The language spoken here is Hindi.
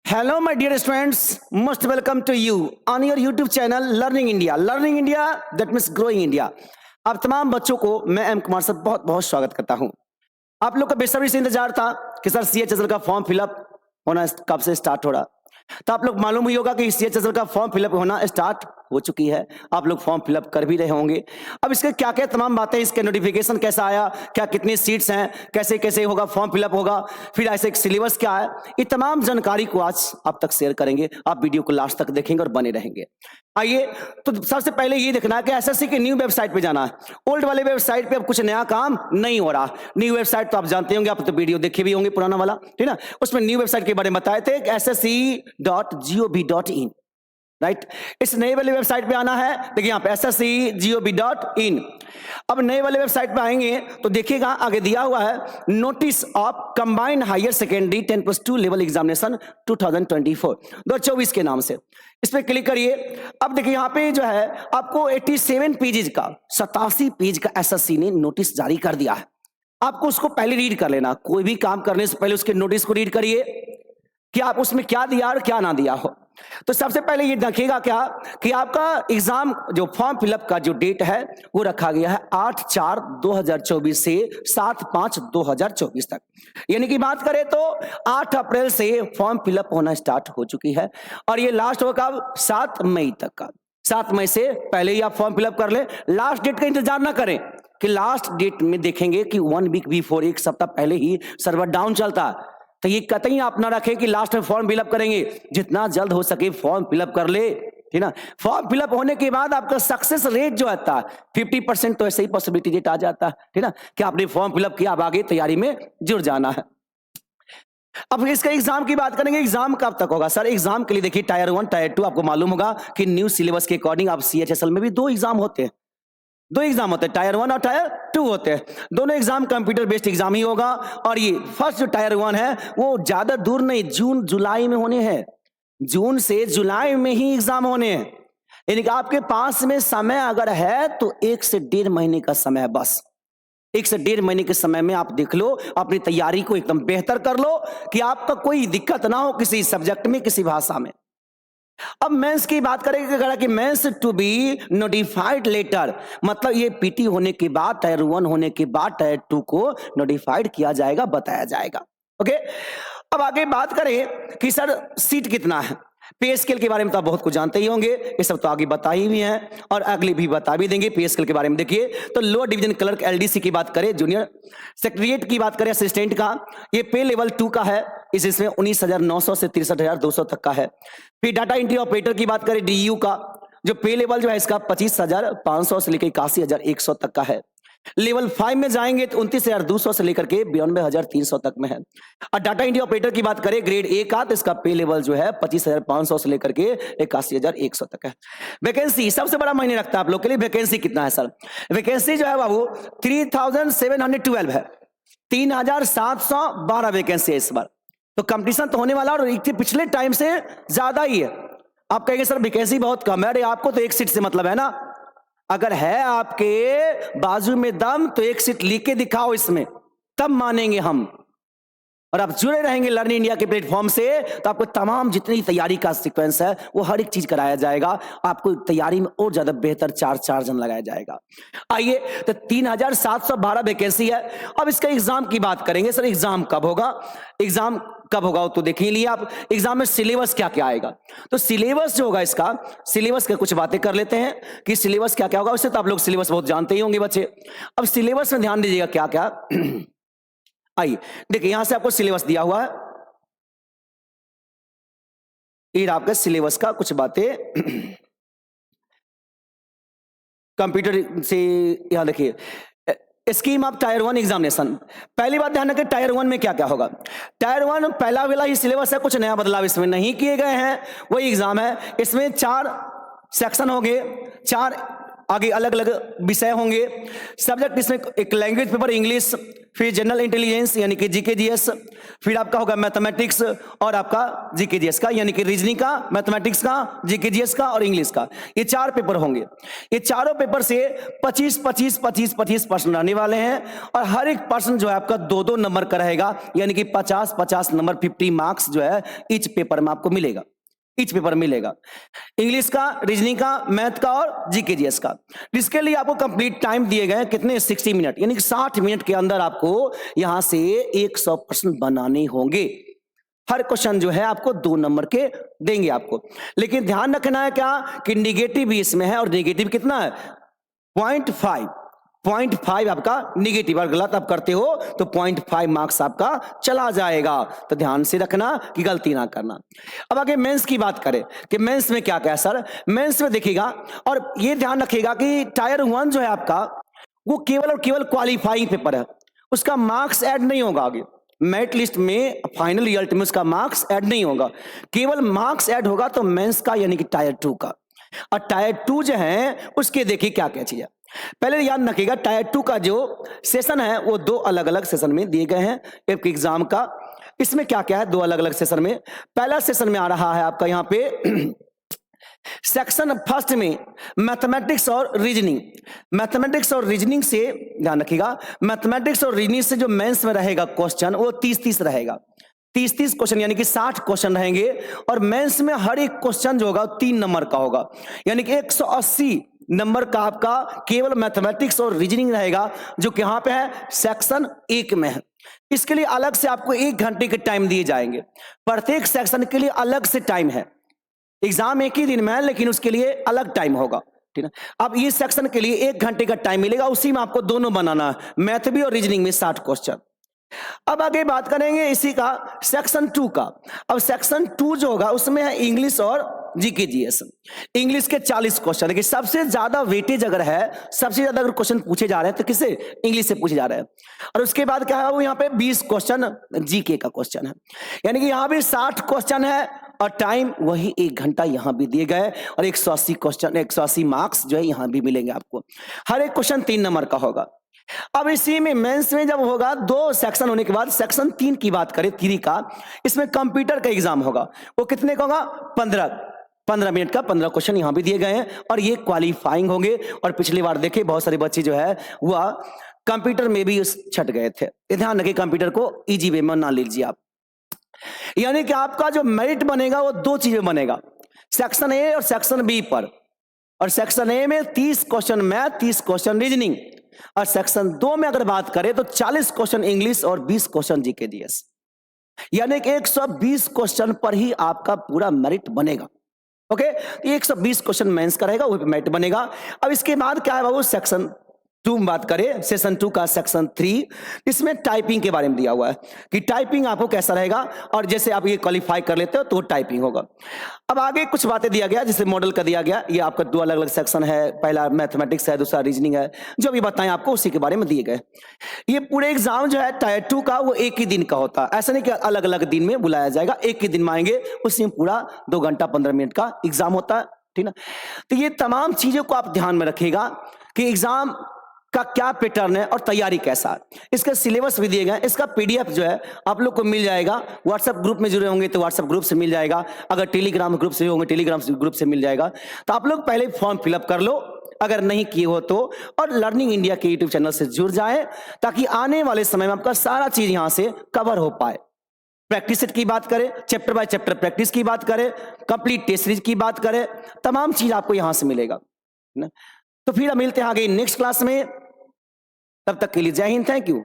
Hello, my dear students. Most welcome to you on your YouTube channel Learning India. Learning India, that means growing India. आप तमाम बच्चों को मैं एम कुमार सर बहुत बहुत स्वागत करता हूं। आप लोग का बेसब्री से इंतजार था कि सर CHSL का फॉर्म फिलअप होना कब से स्टार्ट हो रहा, तो आप लोग मालूम ही होगा कि CHSL का फॉर्म फिलअप होना स्टार्ट हो चुकी है। आप लोग फॉर्म फिलअप कर भी रहे होंगे। अब इसके क्या क्या तमाम बातें, इसके नोटिफिकेशन कैसा आया, क्या कितनी सीट्स हैं, कैसे कैसे होगा फॉर्म फिलअप होगा, फिर ऐसे एक सिलेबस क्या है, ये तमाम जानकारी को आज आप तक शेयर करेंगे। आप वीडियो को लास्ट तक देखेंगे और बने रहेंगे। आइए, तो सबसे पहले ये देखना है कि एसएससी के न्यू वेबसाइट पे जाना है। ओल्ड वाले वेबसाइट पे अब कुछ नया काम नहीं हो रहा। न्यू वेबसाइट तो आप जानते होंगे, आप तो वीडियो देखे भी होंगे पुराना वाला, ठीक ना। उसमें न्यू वेबसाइट के बारे में बताए थे ssc.gov.in, राइट। इस नए वाले वेबसाइट पे आना है। देखिए यहाँ पे ssc.gov.in। अब नए वाले वेबसाइट पे आएंगे तो देखिएगा आगे दिया हुआ है notice of combined higher secondary 10+2 level examination 2024 के नाम से। इस पे क्लिक करिए। अब देखिए यहाँ पे जो है आपको 87 पेजेज का 87 पेज का एसएससी ने नोटिस जारी कर दिया है। आपको उसको पहले रीड कर लेना। कोई भी काम करने से पहले उसके नोटिस को रीड करिए कि आप उसमें क्या दिया और क्या ना दिया हो। तो सबसे पहले ये देखिएगा क्या कि आपका एग्जाम जो फॉर्म फिलअप का जो डेट है वो रखा गया है 8/4/2024 से 7/5/2024 तक। यानी कि बात करें तो 8 अप्रैल से फॉर्म फिलअप होना स्टार्ट हो चुकी है और ये लास्ट होगा 7 मई तक का। 7 मई से पहले ही आप फॉर्म फिलअप कर ले। लास्ट डेट का इंतजार ना करें कि लास्ट डेट में देखेंगे कि 1 वीक बिफोर, एक सप्ताह पहले ही सर्वर डाउन चलता है। तो ये कतई आप ना रखें कि लास्ट में फॉर्म फिलअप करेंगे। जितना जल्द हो सके फॉर्म फिलअप कर ले, ठीक ना। फॉर्म फिलअप होने के बाद आपका सक्सेस रेट जो आता है 50% तो ऐसे ही पॉसिबिलिटी रेट आ जाता है, ठीक ना, कि आपने फॉर्म फिलअप किया, अब आगे तैयारी में जुड़ जाना है। अब इसका एग्जाम की बात करेंगे। एग्जाम कब तक होगा सर? एग्जाम के लिए देखिए टायर 1 टायर 2 आपको मालूम होगा कि न्यू सिलेबस के अकॉर्डिंग आप CHSL में भी 2 एग्जाम होते हैं। 2 एग्जाम होते हैं, टायर 1 और टायर 2 होते हैं। दोनों एग्जाम कंप्यूटर बेस्ड एग्जाम ही होगा। और ये फर्स्ट जो टायर 1 है वो ज्यादा दूर नहीं, जून जुलाई में होने हैं। जून से जुलाई में ही एग्जाम होने हैं। यानी कि आपके पास में समय अगर है तो 1 से 1.5 महीने का समय है बस। 1 से 1.5 महीने के समय में आप देख लो, अपनी तैयारी को एकदम बेहतर कर लो कि आपका कोई दिक्कत ना हो किसी सब्जेक्ट में, किसी भाषा में। अब मेंस की बात करेंगे कि mains to be notified later, मतलब ये पीटी होने के बाद, टायर 1 होने के बाद टायर 2 को नोटिफाइड किया जाएगा, बताया जाएगा। ओके, अब आगे बात करें कि सर सीट कितना है। पे स्केल के बारे में तो आप बहुत कुछ जानते ही होंगे, ये सब तो आगे बता ही भी हैं और अगले भी बता भी देंगे। पे स्केल के बारे में देखिए तो लोअर डिवीजन क्लर्क LDC की बात करें, जूनियर सेक्रेटरिएट की बात करें असिस्टेंट का, ये पे लेवल 2 का है। इसमें 19,900 से 63,200 तक का है। फिर डाटा एंट्री ऑपरेटर की बात करें DU का, जो पे लेवल जो है इसका 25,500 से लेकर 81,100 तक का है। लेवल 5 में जाएंगे तो 29,200 से लेकर के 92,300 तक में है। और डाटा एंट्री ऑपरेटर की बात करें ग्रेड A का, तो इसका पे लेवल जो है 25,500 से लेकर के 81,100 तक है। वैकेंसी सबसे बड़ा मायने रखता है आप लोग के लिए। वैकेंसी कितना है सर? वैकेंसी जो है बाबू 3,712 है। 3,712 वैकेंसी है इस बार। तो कंपटीशन तो होने वाला और पिछले टाइम से ज्यादा ही है। आप कहेंगे सर वैकेंसी बहुत कम है। अरे आपको तो 1 सीट से मतलब है ना। अगर है आपके बाजू में दम तो 1 सीट लिख के दिखाओ इसमें, तब मानेंगे हम। और आप जुड़े रहेंगे लर्निंग इंडिया के प्लेटफॉर्म से तो आपको तमाम जितनी तैयारी का सीक्वेंस है वो हर एक चीज कराया जाएगा। आपको तैयारी में और ज्यादा बेहतर चार्जन लगाया जाएगा। आइए, तो 3,712 वैकेंसी है। अब इसका एग्जाम की बात करेंगे। सर एग्जाम कब होगा? एग्जाम कब होगा तो देख ही लिए आप। एग्जाम में सिलेबस क्या क्या आएगा, तो सिलेबस जो होगा इसका, सिलेबस के कुछ बातें कर लेते हैं कि सिलेबस क्या क्या होगा। वैसे तो आप लोग सिलेबस बहुत जानते ही होंगे बच्चे। अब सिलेबस में ध्यान दीजिएगा क्या क्या। आइए देखिए, यहां से आपको सिलेबस दिया हुआ है। ये आपका सिलेबस का कुछ बातें कंप्यूटर से। यहां देखिए स्कीम ऑफ टायर 1 एग्जामिनेशन। पहली बात ध्यान रखें टायर 1 में क्या क्या होगा। टायर 1 पहला वाला ही सिलेबस है, कुछ नया बदलाव इसमें नहीं किए गए हैं। वही एग्जाम है। इसमें 4 सेक्शन हो गए, 4 आगे अलग अलग विषय होंगे। सब्जेक्ट इसमें एक लैंग्वेज पेपर इंग्लिश, फिर जनरल इंटेलिजेंस यानी कि जीके जीएस, फिर आपका होगा मैथमेटिक्स और आपका जीके जीएस का यानी कि रीजनिंग का, मैथमेटिक्स का, जीके जीएस का और इंग्लिश का। ये 4 पेपर होंगे। ये चारों पेपर से 25% रहने वाले हैं और हर एक पर्सन जो है आपका 2-2 नंबर का रहेगा, यानी कि 50-50 नंबर 50 मार्क्स जो है ईच पेपर में आपको मिलेगा, ईच पेपर मिलेगा। इंग्लिश का, रीजनिंग का, मैथ का और जीके जीएस का। इसके लिए आपको कंप्लीट टाइम दिए गए कितने, 60 मिनट, यानी कि 60 मिनट के अंदर आपको यहां से 100% बनाने होंगे। हर क्वेश्चन जो है आपको 2 नंबर के देंगे आपको, लेकिन ध्यान रखना है क्या कि निगेटिव भी इसमें है और निगेटिव कितना है 0.5 आपका निगेटिव। अगर गलत आप करते हो तो 0.5 मार्क्स आपका चला जाएगा, तो ध्यान से रखना कि गलती ना करना। अब आगे मेंस की बात करें कि मेंस में क्या क्या है सर। मेंस में देखिएगा और ये ध्यान रखिएगा कि टायर 1 जो है आपका वो केवल और केवल क्वालिफाइंग पेपर है, उसका मार्क्स ऐड नहीं होगा आगे मेरिट लिस्ट में, फाइनल रिजल्ट में उसका मार्क्स ऐड नहीं होगा, केवल मार्क्स ऐड होगा तो मेंस का यानी कि टायर 2 का। और टायर 2 जो है उसके देखिए क्या क्या चीज है। पहले याद रखिएगा टायर 2 का जो सेशन है वो 2 अलग अलग सेशन में दिए गए हैं एक एग्जाम का। इसमें क्या क्या है 2 अलग अलग सेशन में। पहला सेशन में आ रहा है आपका यहाँ पे सेक्शन फर्स्ट में मैथमेटिक्स और रीजनिंग। मैथमेटिक्स और रीजनिंग से ध्यान रखिएगा, मैथमेटिक्स और रीजनिंग से जो मेंस में रहेगा क्वेश्चन वो 30-30 रहेगा, 30-30 क्वेश्चन यानी कि 60 क्वेश्चन रहेंगे। और मेंस में हर एक क्वेश्चन जो होगा 3 नंबर का होगा, यानी कि 180 नंबर का आपका केवल मैथमेटिक्स और रीजनिंग रहेगा, जो कि यहां पे है सेक्शन 1 में है। इसके लिए अलग से आपको 1 घंटे के टाइम दिए जाएंगे, प्रत्येक सेक्शन के लिए अलग से टाइम है। एग्जाम एक ही दिन में है लेकिन उसके लिए अलग टाइम होगा, ठीक है। अब ये सेक्शन के लिए 1 घंटे का टाइम मिलेगा, उसी में आपको दोनों बनाना है, मैथ भी और रीजनिंग में 60 क्वेश्चन। अब आगे बात करेंगे इसी का सेक्शन 2 का। अब सेक्शन 2 जो होगा उसमें है इंग्लिश और जीके जीएस। इंग्लिश के 40 क्वेश्चन है, सबसे ज्यादा वेटेज अगर है, सबसे ज्यादा अगर क्वेश्चन पूछे जा रहे हैं तो किससे, इंग्लिश से पूछे जा रहे हैं। और उसके बाद क्या है वो यहाँ पे 20 क्वेश्चन जीके का क्वेश्चन है, यानी कि यहाँ भी 60 क्वेश्चन है और टाइम वही 1 घंटा यहां भी दिए गए और 180 क्वेश्चन, 180 मार्क्स जो है यहां भी मिलेंगे आपको। हर एक क्वेश्चन 3 नंबर का होगा। अब इसी में मेंस में जब होगा 2 सेक्शन होने के बाद सेक्शन 3 की बात करें, 3 का, इसमें कंप्यूटर का एग्जाम होगा। वो कितने का होगा 15 मिनट का, 15 क्वेश्चन यहां भी दिए गए हैं और ये क्वालिफाइंग होंगे। और पिछली बार देखे बहुत सारे बच्चे जो है वह कंप्यूटर में भी छट गए थे, ध्यान रखिए कंप्यूटर को इजी वे में ना लीजिए आप। यानी कि आपका जो मेरिट बनेगा वो 2 चीजें बनेगा, सेक्शन ए और सेक्शन बी पर। और सेक्शन ए में 30 क्वेश्चन मैथ, 30 क्वेश्चन रीजनिंग, और सेक्शन 2 में अगर बात करें तो 40 क्वेश्चन इंग्लिश और 20 क्वेश्चन जीके जीएस, यानी कि 120 क्वेश्चन पर ही आपका पूरा मेरिट बनेगा। ओके, 120 क्वेश्चन मेंस का रहेगा, वो मेरिट बनेगा। अब इसके बाद क्या है बाबू, सेक्शन 2 में बात करें, सेशन 2 का सेक्शन 3, इसमें टाइपिंग के बारे में दिया हुआ है कि टाइपिंग आपको कैसा रहेगा, और जैसे आप ये क्वालिफाई कर लेते हो तो टाइपिंग होगा। अब आगे कुछ बातें दिया गया, जैसे मॉडल का दिया गया, ये आपका 2 अलग अलग सेक्शन है, पहला मैथमेटिक्स है, दूसरा रीजनिंग है, जो भी बताएं आपको उसी के बारे में दिए गए। ये पूरे एग्जाम जो है टायर 2 का वो एक ही दिन का होता है, ऐसा नहीं कि अलग अलग दिन में बुलाया जाएगा, एक ही दिन में आएंगे, उसमें पूरा 2 घंटा 15 मिनट का एग्जाम होता है, ठीक ना। तो ये तमाम चीजों को आप ध्यान में रखिएगा कि एग्जाम का क्या पैटर्न है और तैयारी कैसा है। इसका सिलेबस भी दिए गए, इसका पीडीएफ जो है आप लोग को मिल जाएगा। व्हाट्सएप ग्रुप में जुड़े होंगे तो व्हाट्सएप ग्रुप से मिल जाएगा, अगर टेलीग्राम ग्रुप से होंगे टेलीग्राम ग्रुप से मिल जाएगा। तो आप लोग पहले फॉर्म फिलअप कर लो अगर नहीं किए हो तो, और लर्निंग इंडिया के यूट्यूब चैनल से जुड़ जाए ताकि आने वाले समय में आपका सारा चीज यहां से कवर हो पाए। प्रैक्टिस सेट की बात करें, चैप्टर बाय चैप्टर प्रैक्टिस की बात करें, कंप्लीट टेस्ट सीरीज की बात करें, तमाम चीज आपको यहां से मिलेगा ना। तो फिर मिलते हैं आगे नेक्स्ट क्लास में, तब तक के लिए जय हिंद, थैंक यू।